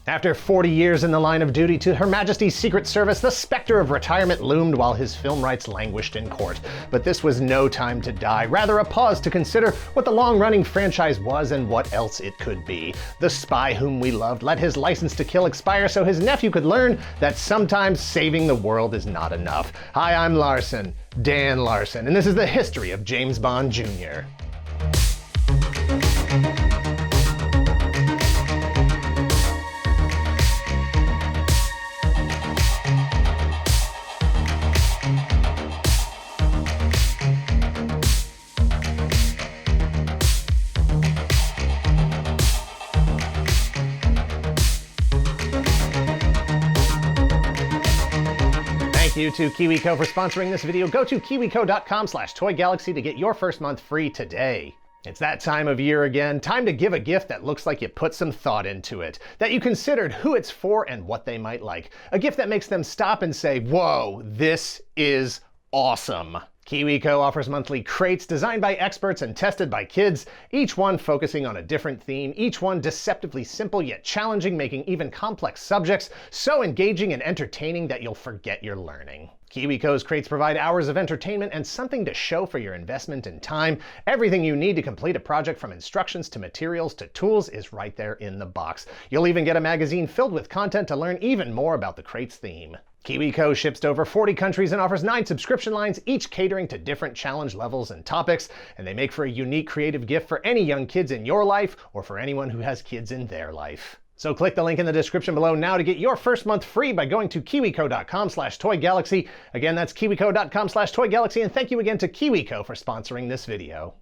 After 40 years in the line of duty to Her Majesty's Secret Service, the specter of retirement loomed while his film rights languished in court. But this was no time to die, rather a pause to consider what the long-running franchise was and what else it could be. The spy whom we loved let his license to kill expire so his nephew could learn that sometimes saving the world is not enough. Hi, I'm Larson, Dan Larson, and this is the history of James Bond Jr. Thank you to KiwiCo for sponsoring this video. Go to kiwico.com/toygalaxy to get your first month free today. It's that time of year again. Time to give a gift that looks like you put some thought into it, that you considered who it's for and what they might like. A gift that makes them stop and say, whoa, this is awesome. KiwiCo offers monthly crates designed by experts and tested by kids, each one focusing on a different theme, each one deceptively simple yet challenging, making even complex subjects so engaging and entertaining that you'll forget you're learning. KiwiCo's crates provide hours of entertainment and something to show for your investment in time. Everything you need to complete a project, from instructions to materials to tools, is right there in the box. You'll even get a magazine filled with content to learn even more about the crate's theme. KiwiCo ships to over 40 countries and offers 9 subscription lines, each catering to different challenge levels and topics, and they make for a unique creative gift for any young kids in your life or for anyone who has kids in their life. So click the link in the description below now to get your first month free by going to kiwico.com/toygalaxy. Again, that's kiwico.com/toygalaxy, and thank you again to KiwiCo for sponsoring this video.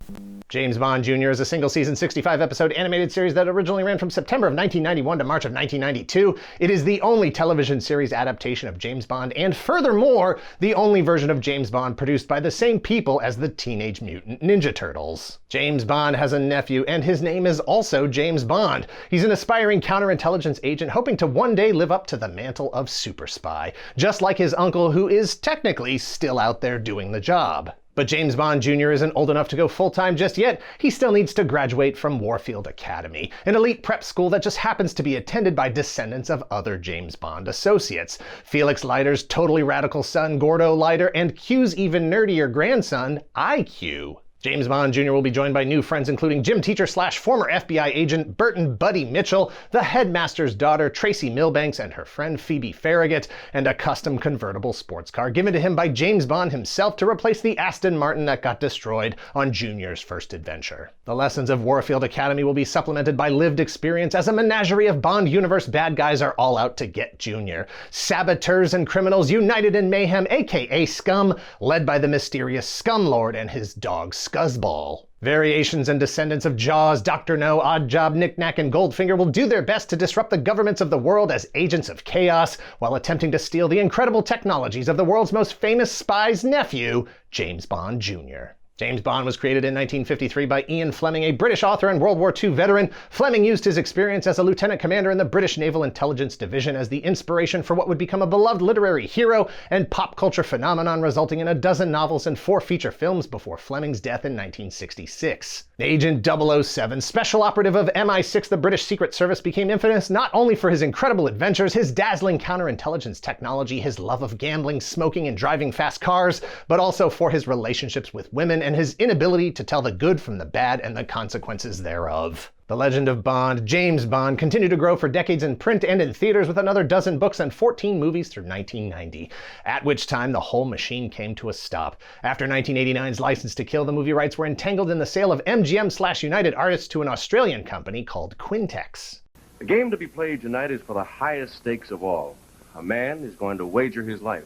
James Bond Jr. is a single-season, 65-episode animated series that originally ran from September of 1991 to March of 1992. It is the only television series adaptation of James Bond, and furthermore, the only version of James Bond produced by the same people as the Teenage Mutant Ninja Turtles. James Bond has a nephew, and his name is also James Bond. He's an aspiring counterintelligence agent hoping to one day live up to the mantle of super spy, just like his uncle, who is technically still out there doing the job. But James Bond Jr. isn't old enough to go full-time just yet. He still needs to graduate from Warfield Academy, an elite prep school that just happens to be attended by descendants of other James Bond associates. Felix Leiter's totally radical son, Gordo Leiter, and Q's even nerdier grandson, IQ. James Bond Jr. will be joined by new friends including gym teacher / former FBI agent Burton Buddy Mitchell, the headmaster's daughter Tracy Milbanks and her friend Phoebe Farragut, and a custom convertible sports car given to him by James Bond himself to replace the Aston Martin that got destroyed on Junior's first adventure. The lessons of Warfield Academy will be supplemented by lived experience as a menagerie of Bond universe bad guys are all out to get Junior. Saboteurs and criminals united in mayhem, aka Scum, led by the mysterious Scum Lord and his dog Scuzzball. Variations and descendants of Jaws, Dr. No, Oddjob, Knick-Knack, and Goldfinger will do their best to disrupt the governments of the world as agents of chaos while attempting to steal the incredible technologies of the world's most famous spy's nephew, James Bond Jr. James Bond was created in 1953 by Ian Fleming, a British author and World War II veteran. Fleming used his experience as a lieutenant commander in the British Naval Intelligence Division as the inspiration for what would become a beloved literary hero and pop culture phenomenon, resulting in a dozen novels and 4 feature films before Fleming's death in 1966. Agent 007, special operative of MI6, the British Secret Service, became infamous not only for his incredible adventures, his dazzling counterintelligence technology, his love of gambling, smoking, and driving fast cars, but also for his relationships with women and his inability to tell the good from the bad and the consequences thereof. The legend of Bond, James Bond, continued to grow for decades in print and in theaters with another dozen books and 14 movies through 1990, at which time the whole machine came to a stop. After 1989's License to Kill, the movie rights were entangled in the sale of MGM/United Artists to an Australian company called Quintex. The game to be played tonight is for the highest stakes of all. A man is going to wager his life.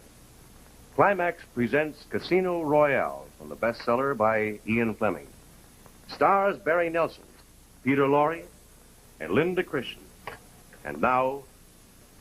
Climax presents Casino Royale from the bestseller by Ian Fleming. Stars Barry Nelson, Peter Lorre, and Linda Christian. And now,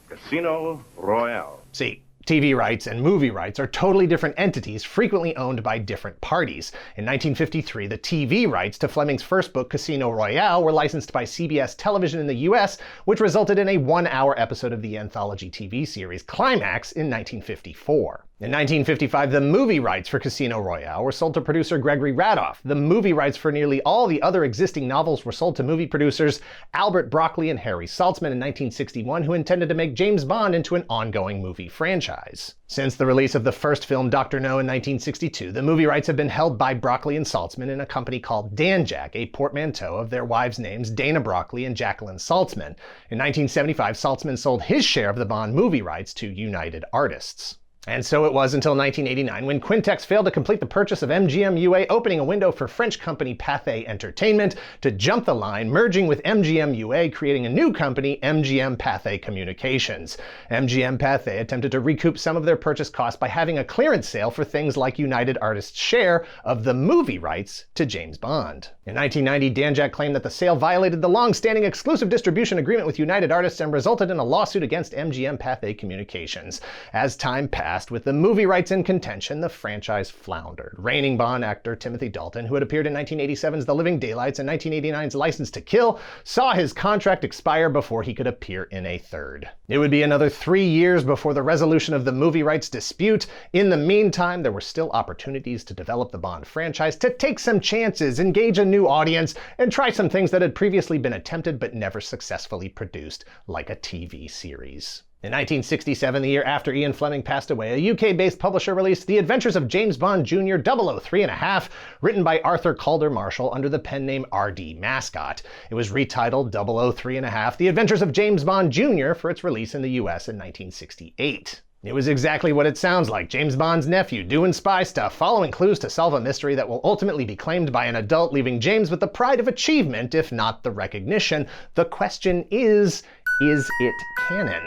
Casino Royale. See, TV rights and movie rights are totally different entities frequently owned by different parties. In 1953, the TV rights to Fleming's first book, Casino Royale, were licensed by CBS Television in the US, which resulted in a 1-hour episode of the anthology TV series Climax in 1954. In 1955, the movie rights for Casino Royale were sold to producer Gregory Radoff. The movie rights for nearly all the other existing novels were sold to movie producers Albert Broccoli and Harry Saltzman in 1961, who intended to make James Bond into an ongoing movie franchise. Since the release of the first film, Dr. No, in 1962, the movie rights have been held by Broccoli and Saltzman in a company called Danjack, a portmanteau of their wives' names Dana Broccoli and Jacqueline Saltzman. In 1975, Saltzman sold his share of the Bond movie rights to United Artists. And so it was until 1989 when Quintex failed to complete the purchase of MGM UA, opening a window for French company Pathé Entertainment to jump the line, merging with MGM UA, creating a new company, MGM Pathé Communications. MGM Pathé attempted to recoup some of their purchase costs by having a clearance sale for things like United Artists' share of the movie rights to James Bond. In 1990, Danjack claimed that the sale violated the long-standing exclusive distribution agreement with United Artists and resulted in a lawsuit against MGM Pathé Communications. As time passed, with the movie rights in contention, the franchise floundered. Reigning Bond actor Timothy Dalton, who had appeared in 1987's The Living Daylights and 1989's License to Kill, saw his contract expire before he could appear in a third. It would be another 3 years before the resolution of the movie rights dispute. In the meantime, there were still opportunities to develop the Bond franchise, to take some chances, engage a new audience, and try some things that had previously been attempted but never successfully produced, like a TV series. In 1967, the year after Ian Fleming passed away, a UK-based publisher released The Adventures of James Bond Jr. 003½, written by Arthur Calder Marshall under the pen name R.D. Mascot. It was retitled 003½: The Adventures of James Bond Jr. for its release in the US in 1968. It was exactly what it sounds like: James Bond's nephew doing spy stuff, following clues to solve a mystery that will ultimately be claimed by an adult, leaving James with the pride of achievement, if not the recognition. The question is it canon?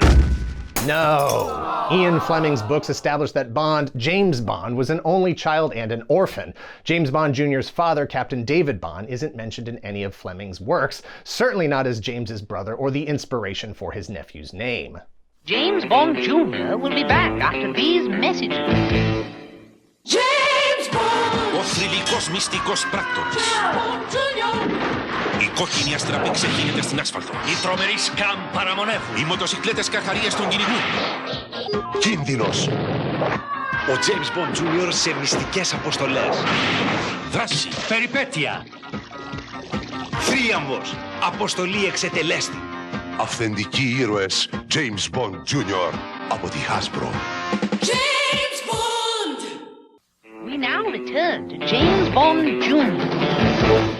No! Ian Fleming's books established that Bond, James Bond, was an only child and an orphan. James Bond Jr.'s father, Captain David Bond, isn't mentioned in any of Fleming's works, certainly not as James's brother or the inspiration for his nephew's name. James Bond Jr. will be back after these messages. James Bond! Ο θρυλικός μυστικός πράκτορας. Η κόκκινη αστραπή ξεχύνεται στην άσφαλτο. Οι τρομεροί σκάμ παραμονεύουν. Οι μοτοσικλέτες καρχαρίες των κυνηγούν. Κίνδυνος. Ο James Bond Jr. σε μυστικές αποστολές. Δράση. Περιπέτεια. Θρίαμβος. Αποστολή εξετελέστη. Αυθεντικοί ήρωες James Bond Jr. από τη Hasbro. James Bond! We now return to James Bond Jr.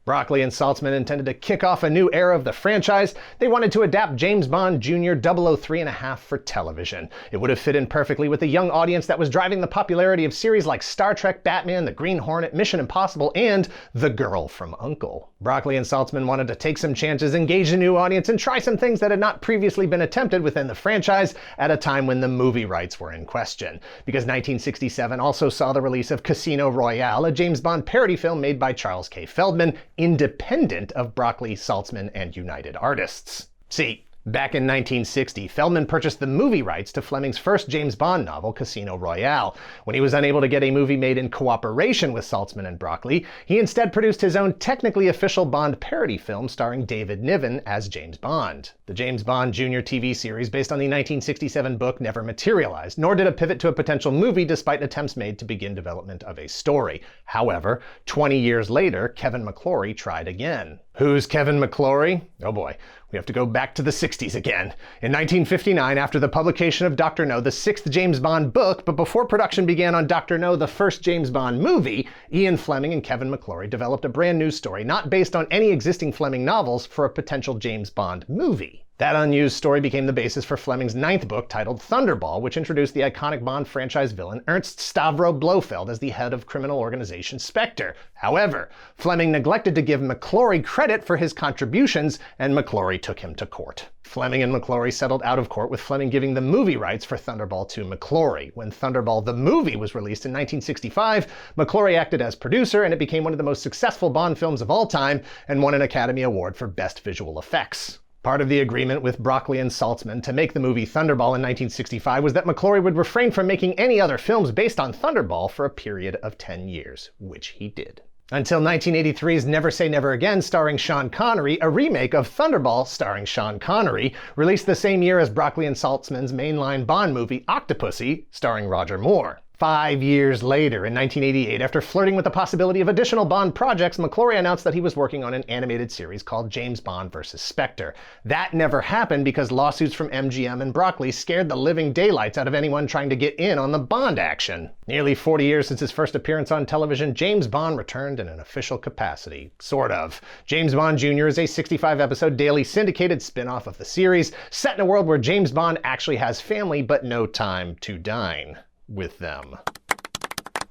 Broccoli and Saltzman intended to kick off a new era of the franchise. They wanted to adapt James Bond Jr. 003½ for television. It would have fit in perfectly with the young audience that was driving the popularity of series like Star Trek, Batman, The Green Hornet, Mission Impossible, and The Girl from U.N.C.L.E. Broccoli and Saltzman wanted to take some chances, engage a new audience, and try some things that had not previously been attempted within the franchise at a time when the movie rights were in question. Because 1967 also saw the release of Casino Royale, a James Bond parody film made by Charles K. Feldman, independent of Broccoli, Saltzman, and United Artists. See, back in 1960, Feldman purchased the movie rights to Fleming's first James Bond novel, Casino Royale. When he was unable to get a movie made in cooperation with Saltzman and Broccoli, he instead produced his own technically official Bond parody film starring David Niven as James Bond. The James Bond Jr. TV series, based on the 1967 book, never materialized, nor did it pivot to a potential movie despite attempts made to begin development of a story. However, 20 years later, Kevin McClory tried again. Who's Kevin McClory? Oh boy, we have to go back to the 60s again. In 1959, after the publication of Dr. No, the sixth James Bond book, but before production began on Dr. No, the first James Bond movie, Ian Fleming and Kevin McClory developed a brand new story, not based on any existing Fleming novels, for a potential James Bond movie. That unused story became the basis for Fleming's ninth book, titled Thunderball, which introduced the iconic Bond franchise villain Ernst Stavro Blofeld as the head of criminal organization Spectre. However, Fleming neglected to give McClory credit for his contributions, and McClory took him to court. Fleming and McClory settled out of court, with Fleming giving the movie rights for Thunderball to McClory. When Thunderball the movie was released in 1965, McClory acted as producer, and it became one of the most successful Bond films of all time and won an Academy Award for Best Visual Effects. Part of the agreement with Broccoli and Saltzman to make the movie Thunderball in 1965 was that McClory would refrain from making any other films based on Thunderball for a period of 10 years, which he did. Until 1983's Never Say Never Again starring Sean Connery, a remake of Thunderball starring Sean Connery, released the same year as Broccoli and Saltzman's mainline Bond movie Octopussy starring Roger Moore. 5 years later, in 1988, after flirting with the possibility of additional Bond projects, McClory announced that he was working on an animated series called James Bond vs. Spectre. That never happened because lawsuits from MGM and Broccoli scared the living daylights out of anyone trying to get in on the Bond action. Nearly 40 years since his first appearance on television, James Bond returned in an official capacity. Sort of. James Bond Jr. is a 65-episode daily syndicated spin-off of the series, set in a world where James Bond actually has family but no time to dine with them.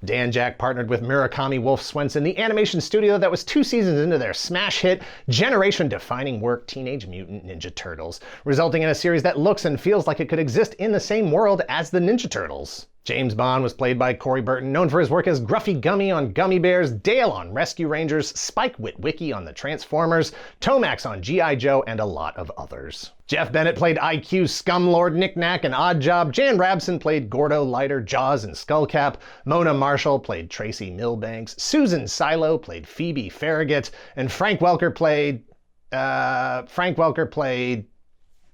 Dan Jack partnered with Murakami Wolf Swenson, the animation studio that was 2 seasons into their smash hit, generation-defining work Teenage Mutant Ninja Turtles, resulting in a series that looks and feels like it could exist in the same world as the Ninja Turtles. James Bond was played by Corey Burton, known for his work as Gruffy Gummy on Gummy Bears, Dale on Rescue Rangers, Spike Witwicky on the Transformers, Tomax on G.I. Joe, and a lot of others. Jeff Bennett played IQ, Scumlord, Knick-Knack, and Oddjob. Jan Rabson played Gordo, Lighter, Jaws, and Skullcap. Mona Marshall played Tracy Milbanks. Susan Silo played Phoebe Farragut. And Frank Welker played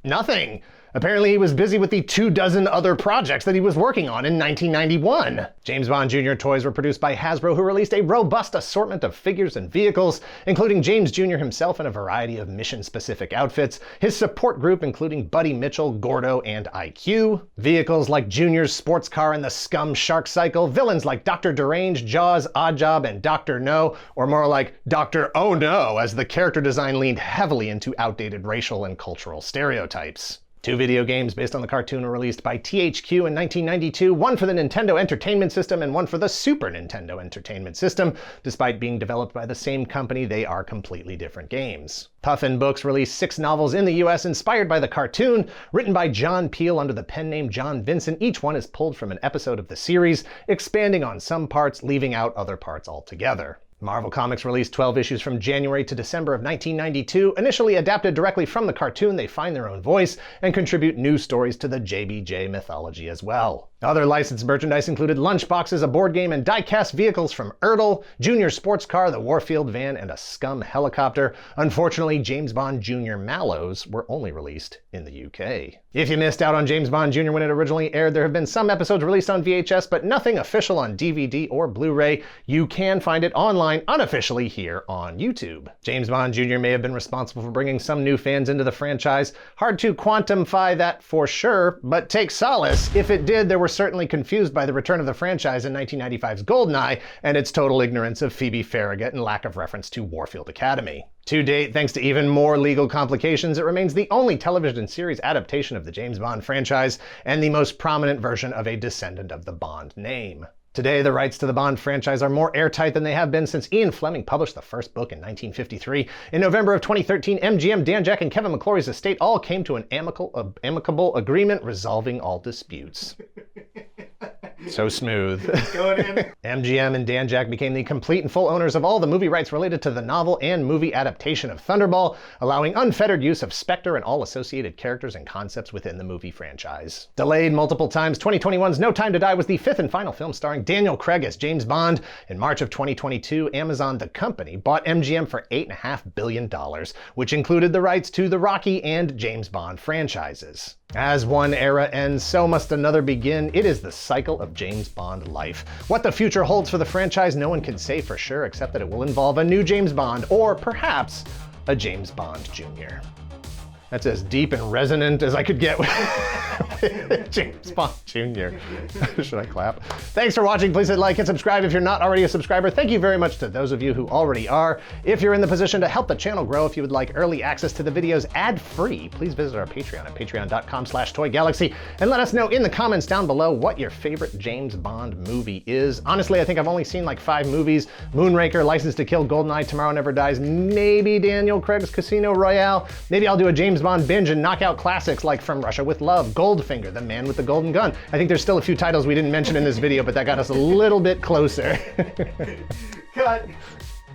nothing. Apparently he was busy with the 24 other projects that he was working on in 1991. James Bond Jr. toys were produced by Hasbro, who released a robust assortment of figures and vehicles, including James Jr. himself in a variety of mission-specific outfits, his support group including Buddy Mitchell, Gordo, and IQ, vehicles like Junior's sports car and the Scum Shark Cycle, villains like Dr. Derange, Jaws, Oddjob, and Dr. No, or more like Dr. Oh No, as the character design leaned heavily into outdated racial and cultural stereotypes. 2 video games based on the cartoon were released by THQ in 1992, one for the Nintendo Entertainment System and one for the Super Nintendo Entertainment System. Despite being developed by the same company, they are completely different games. Puffin Books released 6 novels in the US inspired by the cartoon, written by John Peel under the pen name John Vincent. Each one is pulled from an episode of the series, expanding on some parts, leaving out other parts altogether. Marvel Comics released 12 issues from January to December of 1992. Initially adapted directly from the cartoon, they find their own voice and contribute new stories to the JBJ mythology as well. Other licensed merchandise included lunchboxes, a board game, and die-cast vehicles from Ertl, Junior sports car, the Warfield van, and a Scum helicopter. Unfortunately, James Bond Jr. Mallows were only released in the UK. If you missed out on James Bond Jr. when it originally aired, there have been some episodes released on VHS, but nothing official on DVD or Blu-ray. You can find it online unofficially here on YouTube. James Bond Jr. may have been responsible for bringing some new fans into the franchise. Hard to quantify that for sure, but take solace if it did, there were certainly confused by the return of the franchise in 1995's GoldenEye and its total ignorance of Phoebe Farragut and lack of reference to Warfield Academy. To date, thanks to even more legal complications, it remains the only television series adaptation of the James Bond franchise and the most prominent version of a descendant of the Bond name. Today, the rights to the Bond franchise are more airtight than they have been since Ian Fleming published the first book in 1953. In November of 2013, MGM, Dan Jack, and Kevin McClory's estate all came to an amicable agreement resolving all disputes. So smooth. Going in. MGM and Dan Jack became the complete and full owners of all the movie rights related to the novel and movie adaptation of Thunderball, allowing unfettered use of Spectre and all associated characters and concepts within the movie franchise. Delayed multiple times, 2021's No Time to Die was the 5th and final film starring Daniel Craig as James Bond. In March of 2022, Amazon, the company, bought MGM for $8.5 billion, which included the rights to the Rocky and James Bond franchises. As one era ends, so must another begin. It is the cycle of James Bond life. What the future holds for the franchise, no one can say for sure, except that it will involve a new James Bond, or perhaps a James Bond Jr. That's as deep and resonant as I could get with James Bond Jr. Should I clap? Thanks for watching. Please hit like and subscribe if you're not already a subscriber. Thank you very much to those of you who already are. If you're in the position to help the channel grow, if you would like early access to the videos ad-free, please visit our Patreon at patreon.com/toygalaxy and let us know in the comments down below what your favorite James Bond movie is. Honestly, I think I've only seen like 5 movies. Moonraker, License to Kill, GoldenEye, Tomorrow Never Dies, maybe Daniel Craig's Casino Royale. Maybe I'll do a James Bond binge and knock out classics like From Russia with Love, Goldfinger, The Man with the Golden Gun. I think there's still a few titles we didn't mention in this video, but that got us a little bit closer. Cut.